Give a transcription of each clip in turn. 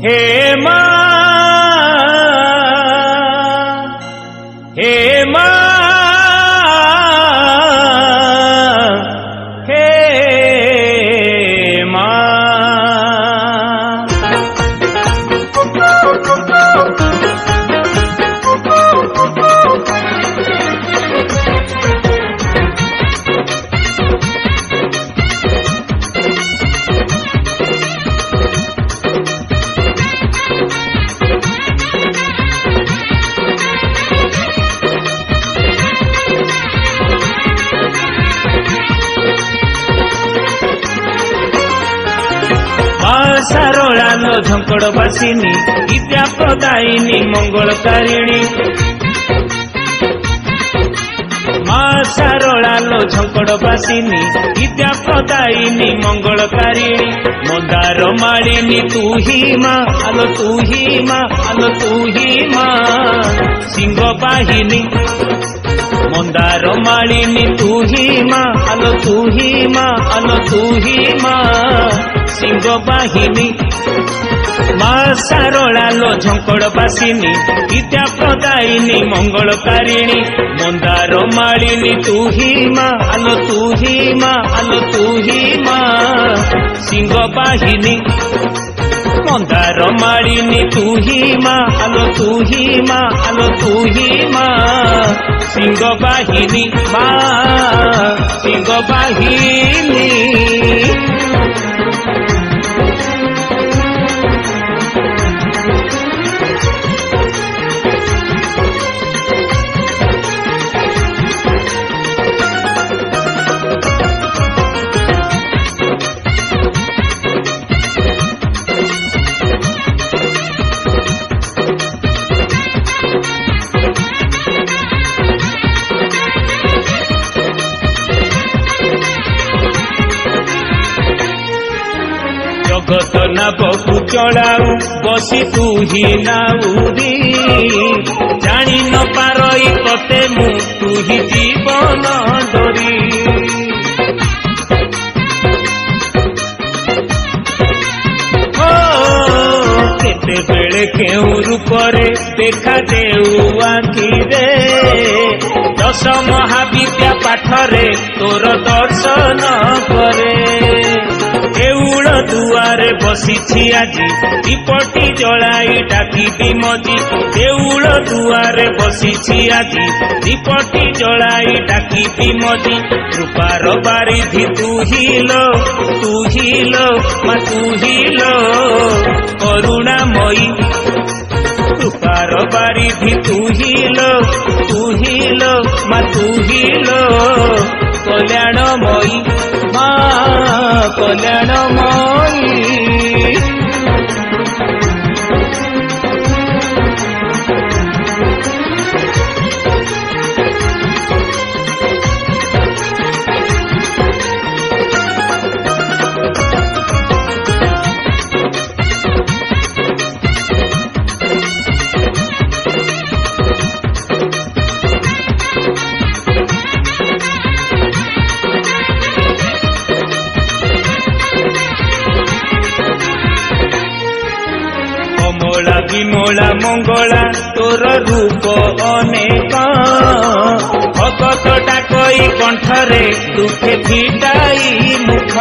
हे माँ, हे माँ, हे माँ। सारोळालो झंकड़ बासिनी विद्या प्रदायिनी मंगलकारिणी। माँ सारोळालो झंकड़ बासिनी विद्या प्रदायिनी मंगलकारिणी। मंदार मालिनी तू ही माँ, आलो तू ही माँ, आलो तू ही माँ। सिंह बाहिनी मंदार मालिनी तू ही माँ, आलो तू ही माँ, आलो तू ही माँ। सिंह बाहिनी माँ सारोळालो झंकड़ बासिनी विद्या प्रदायिनी मंगलकारिणी। मंदार मालिनी तू ही माँ, आलो तू ही माँ, आलो तू ही माँ। सिंह बाहिनी मंदार मालिनी तू ही माँ, आलो तू ही माँ, आलो तू ही माँ। सिंह बाहिनी माँ, सिंह बाहिनी। जगत नावकु चलाऊ बसी तू ही नाउरी। जानी न पारई तते मु तू ही जीवन डोरी। केते बेले केउ रूपरे देखा देउ आखिरे। दश महाविद्या पाठरे तोर दर्शन करे। देउल दुआरे बसिछि आजी दीपटी जलाई डाकिबी मजी। देउल दुआरे बसिछि आजी दीपटी जलाई डाकिबी मजी। कृपार बारिधि तू हिलो, तू हिलो माँ, तू हिलो करुणामयी। कृपार बारिधि तू हिलो, तू हिलो माँ, तू हिलो कल्याणमयी माँ, कल्याणमयी। मोला विमोला मंगला तोर रूप अनेक। भगत डाकई कंठरे दुखे फिटाई मुख।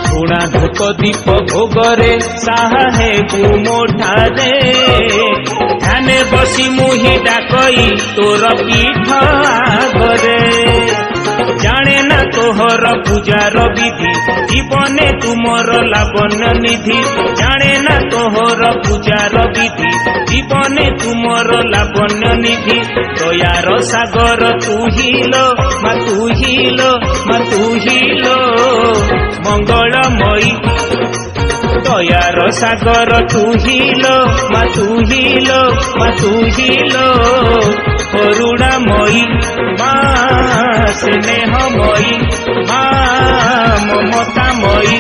पुणा धूप दीप भोगरे साहा हे मोठारे। ध्याने बसी मुही डाकई तोर पीठ आगरे। जाने ना तोहर पूजार विधि जीवने तुमर लावण्य निधि। जाने ना तोहर पूजार विधि जीवने तुमर लावण्य निधि। दयार सागर तू हिलो माँ, तू हिलो माँ, तू हिलो मंगलमयी। दयार सागर तू हिलो माँ, तू हिलो माँ, तू हिलो करुणामयी माँ, स्नेहमयी माँ, ममतामयी।